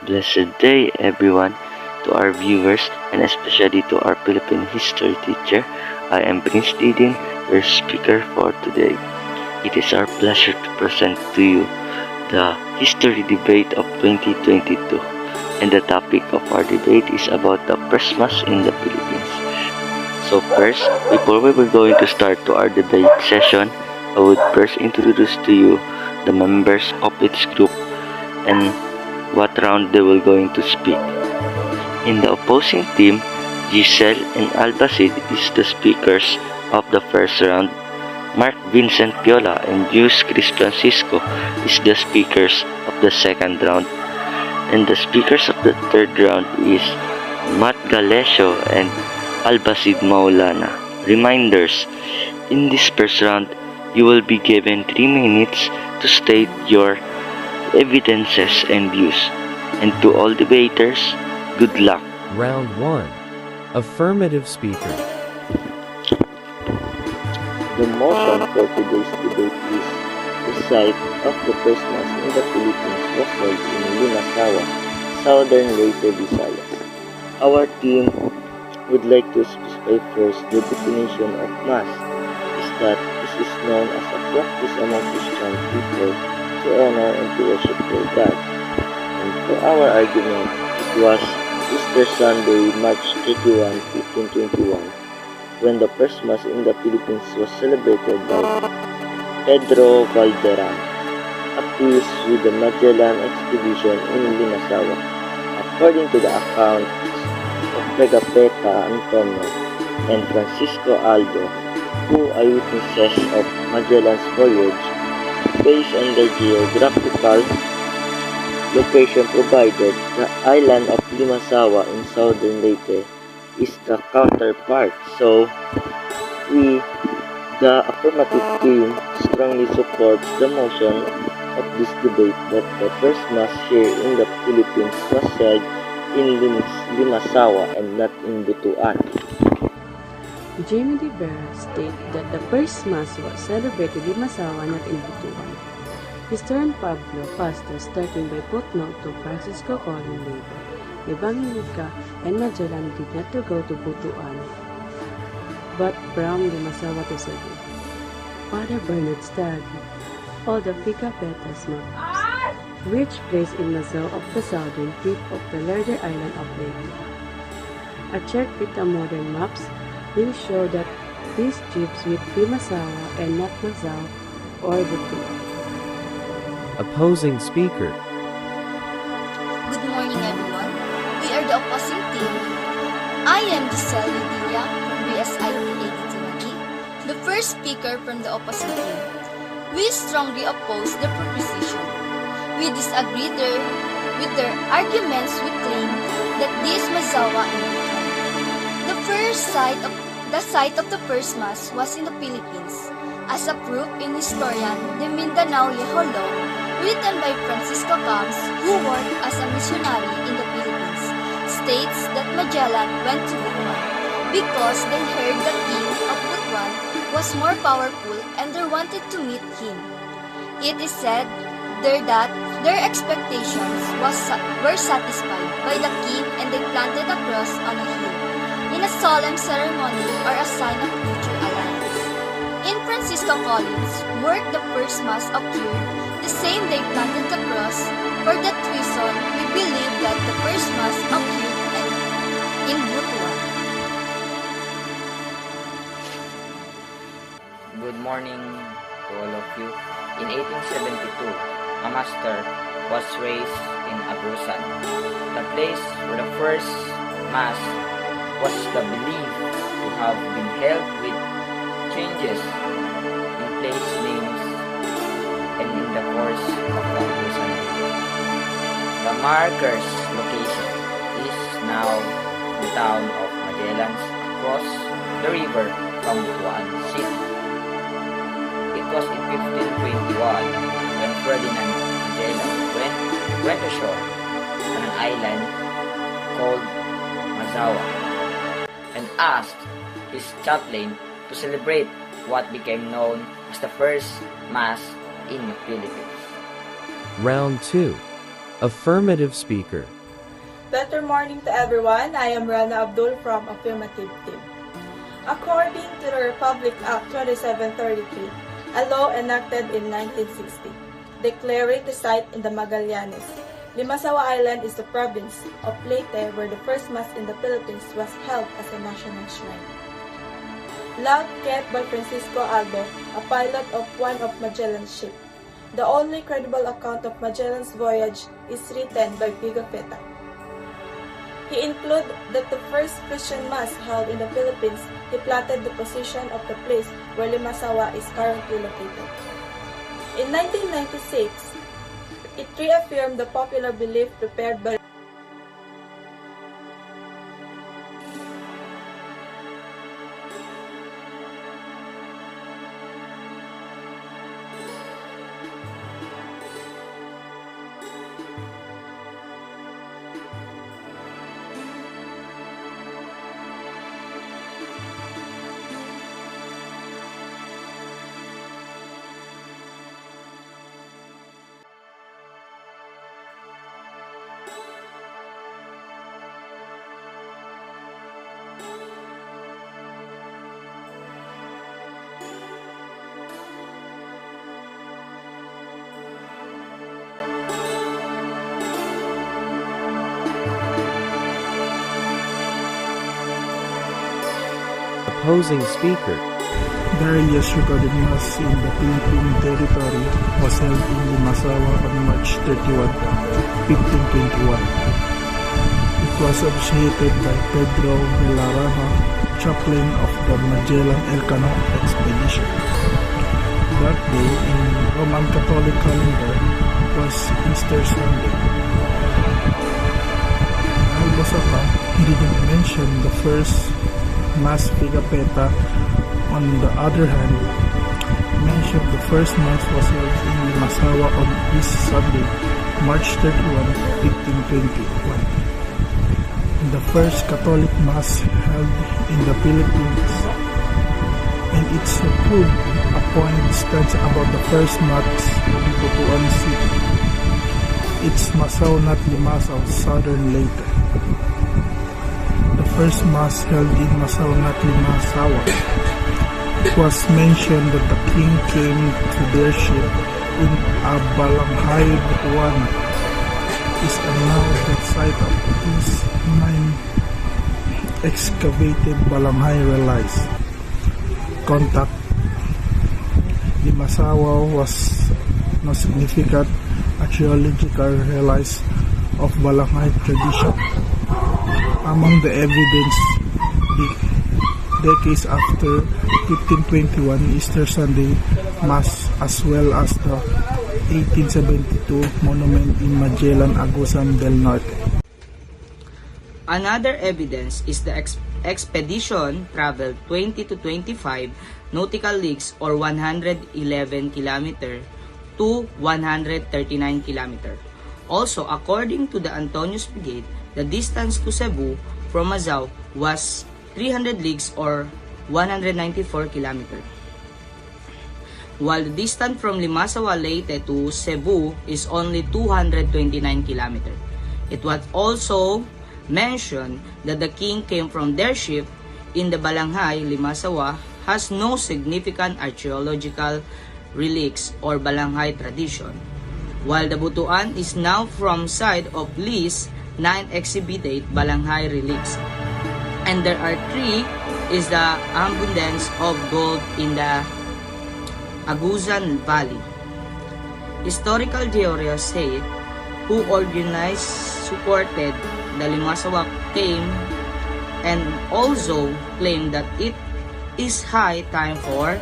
Blessed day, everyone, to our viewers and especially to our Philippine history teacher. I am Prince Didin, your speaker for today. It is our pleasure to present to you the history debate of 2022. And the topic of our debate is about the Christmas in the Philippines. So first, before we were going to start to our debate session, I would first introduce to you the members of each group and what round they were going to speak. In the opposing team, Jecelle and Albacid is the speakers of the first round. Mark, Vincent, Piola and Jeuscris Fransisco is the speakers of the second round. And the speakers of the third round is Matt Galacio and Albacid Maulana. Reminders: in this first round, you will be given 3 minutes to state your evidences and views. And to all debaters, good luck. Round 1. Affirmative speaker. The motion for today's debate is the site of the first mass in the Philippines was held in LIMASAWA, Southern Leyte, Visayas. Our team would like to specify first the definition of mass is that this is known as a practice among Christian people to honor and to worship their God. And for our argument, it was Easter Sunday, March 31, 1521, when the first Mass in the Philippines was celebrated by Pedro Valderan, a priest with the Magellan expedition in Limasawa. According to the accounts of Pegapeta Antonio and Francisco Aldo, two eyewitnesses of Magellan's voyage, based on their geographical location provided, the island of Limasawa in southern Leyte is the counterpart. So, we, the affirmative team, strongly supports the motion of this debate that the first mass here in the Philippines was held in Limasawa and not in Butuan. Jamie De Vera stated that the first mass was celebrated in Limasawa, not in Butuan. Historian Pablo Pastor, starting by footnote to Francisco calling later, Evangelika and Magellan did not to go to Butuan, but from Limasawa to Cebu. Father Bernard studied all the Pigafetta's maps, which place in Nassau of the southern tip of the larger island of Leyte. A check with the modern maps will show that these trips with Limasawa and not Nassau or Butuan. Opposing speaker. Good morning, everyone. We are the opposing team. I am Jecelle Eudilla from BSIT 82, the first speaker from the opposing team. We strongly oppose the proposition. We disagree with their arguments. We claim that this Mazawa in Butuan. The site of the first mass was in the Philippines, as a proof in historian the Mindanao Yeholo, written by Francisco Camps, who worked as a missionary in the Philippines, states that Magellan went to Butuan because they heard the king of Butuan was more powerful and they wanted to meet him. It is said there that their expectations were satisfied by the king and they planted a cross on a hill in a solemn ceremony or a sign of future alliance. In Francisco Collins' work, the first mass occurred the same day planted the cross. For that reason, we believe that the first mass occurred in Butuan. Good morning to all of you. In 1872, a master was raised in Agusan, the place where the first mass was believed to have been held with changes in place names and in the course of the Agusan. The marker's location is now the town of Magellan's across the river from Butuan City. It was in 1521 when Ferdinand Magellan went ashore on an island called Mazawa and asked his chaplain to celebrate what became known as the first mass in the Philippines. Round 2. Affirmative speaker. Better morning to everyone. I am Ranah Abdul from Affirmative Team. According to the Republic Act 2733, a law enacted in 1960, declaring the site in the Magallanes, Limasawa Island is the province of Leyte where the first Mass in the Philippines was held as a national shrine. Log kept by Francisco Albo, a pilot of one of Magellan's ships. The only credible account of Magellan's voyage is written by Pigafetta. He included that the first Christian Mass held in the Philippines, he plotted the position of the place where Limasawa is currently located. In 1996, it reaffirmed the popular belief prepared by Opposing speaker. The earliest recorded Mass in the Philippine territory was held in Limasawa on March 31, 1521. It was officiated by Pedro Villarama, chaplain of the Magellan Elcano expedition. That day in Roman Catholic calendar was Easter Sunday. Albacid didn't mention the first Mass Pigafetta. On the other hand, mentioned the first Mass was held in Limasawa on this Sunday, March 31, 1521. The first Catholic Mass held in the Philippines, and its approved a point stands about the first Mass in Butuan City. It's Masaw, not Limasaw, southern Leyte. The first Mass held in Masaw, not Limasawa. It was mentioned that the king came to their ship in Balanghay, Butuan. Is now the site of these 9 excavated Balanghay relics. Contact Limasawa was no significant archaeological relics of Balanghay tradition. Among the evidence, decades after 1521 Easter Sunday Mass, as well as the 1872 monument in Magellan Agusan del Norte. Another evidence is the expedition traveled 20 to 25 nautical leagues or 111 km to 139 km. Also, according to the Antonius Brigade, the distance to Cebu from Masaw was 300 leagues or 194 km. While the distance from Limasawa Leyte to Cebu is only 229 km. It was also mentioned that the king came from their ship in the Balanghay. Limasawa has no significant archaeological relics or Balanghay tradition, while the Butuan is now from side of least 9 exhibited Balanghay relics. And there are 3 is the abundance of gold in the Agusan Valley. Historical theories say who organized, supported the Limasawa claim and also claim that it is high time for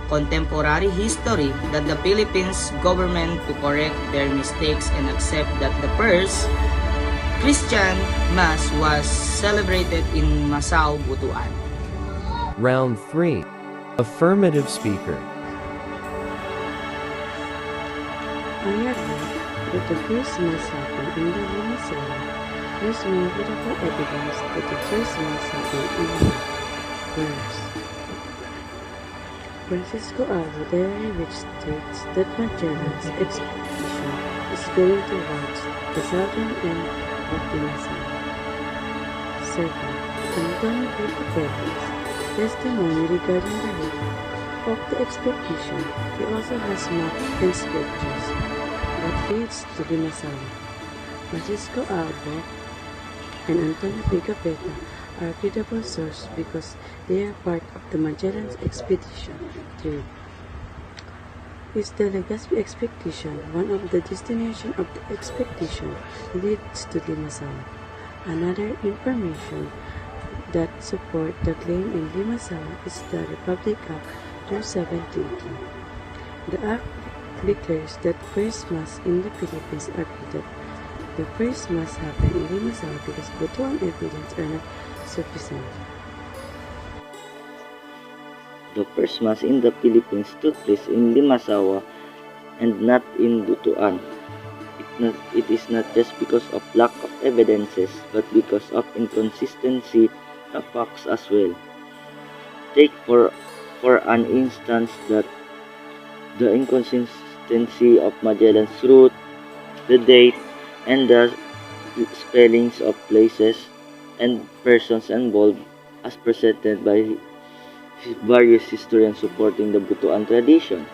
contemporary history that the Philippines government to correct their mistakes and accept that the first Christian Mass was celebrated in Masaw, Butuan. Round 3. Affirmative speaker. I agree that the first Mass happened in the Limasawa. There's more beautiful evidence that the first Mass happened in the verse. Francisco Albo diary which states that Magellan's expedition is going towards the southern end of LIMASAWA. Second, Antonio Picapetti's testimony regarding the route of the expedition. He also has maps and scriptures that leads to LIMASAWA. Francisco Albert and Antonio Picapetta are credible sources because they are part of the Magellan's expedition. Third, is the Legazpi expedition. One of the destinations of the expedition leads to LIMASAWA. Another information that support the claim in LIMASAWA is the Republic Act 217. The act declares that first mass in the Philippines agreed that the first mass happened in LIMASAWA because Butuan evidence are not sufficient. The first mass in the Philippines took place in LIMASAWA and not in Butuan. It is not just because of lack of evidences, but because of inconsistency of facts as well. Take for an instance that the inconsistency of Magellan's route, the date, and the spellings of places and persons involved as presented by various historians supporting the Butuan tradition.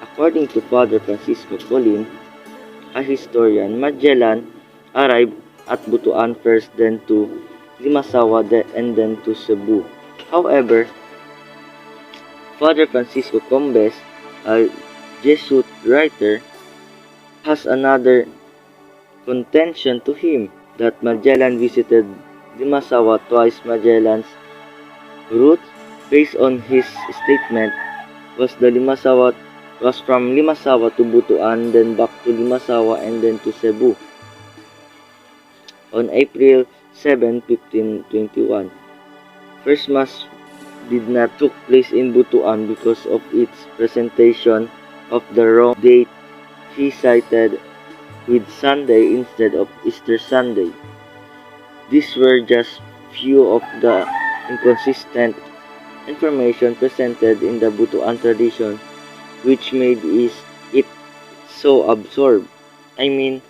According to Father Francisco Colin, a historian, Magellan arrived at Butuan first, then to LIMASAWA, and then to Cebu. However, Father Francisco Combes, a Jesuit writer, has another contention to him that Magellan visited LIMASAWA twice. Magellan's route, based on his statement, was from LIMASAWA to Butuan, then back to LIMASAWA, and then to Cebu. On April 7, 1521, first mass did not took place in Butuan because of its presentation of the wrong date. He cited with Sunday instead of Easter Sunday. These were just few of the inconsistent information presented in the Butuan tradition, which made it so absurd. I mean,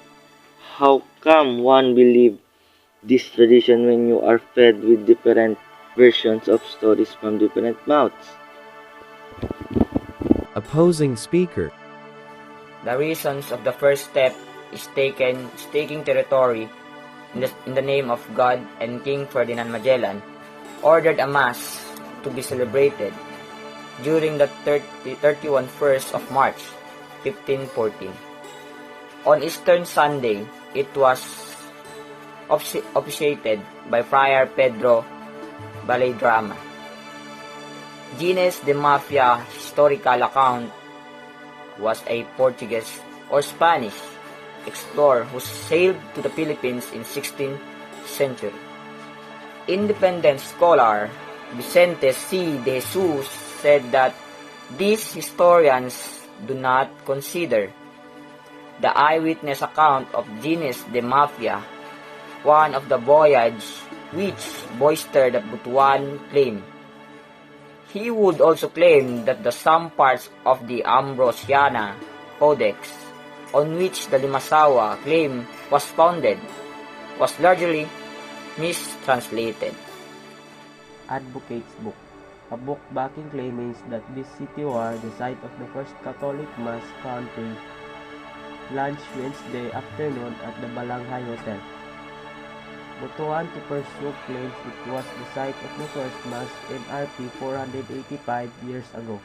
how come one believe this tradition when you are fed with different versions of stories from different mouths? Opposing speaker. The reasons of the first step is taking territory in the name of God, and King Ferdinand Magellan ordered a mass to be celebrated during the 31st of March, 1514. On Easter Sunday, it was officiated by Friar Pedro Valderrama. Jeuscris de Mafia historical account was a Portuguese or Spanish explorer who sailed to the Philippines in 16th century. Independent scholar Vincent C. de Jesus said that these historians do not consider the eyewitness account of Jeuscris de Mafia one of the voyage which Boyster the Butuan claimed. He would also claim that the some parts of the Ambrosiana Codex on which the LIMASAWA claim was founded was largely mistranslated. Advocates Book, a book backing claims that this city was the site of the first Catholic Mass country, launched Wednesday afternoon at the Balanghay Hotel. Butuan to pursue claims it was the site of the first Mass in RP 485 years ago.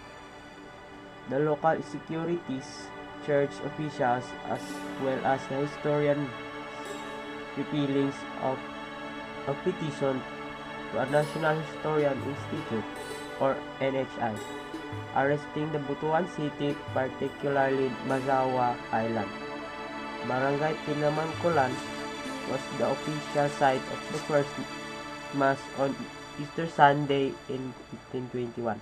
The local securities, church officials, as well as the historian repealings of a petition to a National Historian Institute or NHI, arresting the Butuan city, particularly Mazawa Island. Barangay Pinamangkulan was the official site of the first Mass on Easter Sunday in 1521.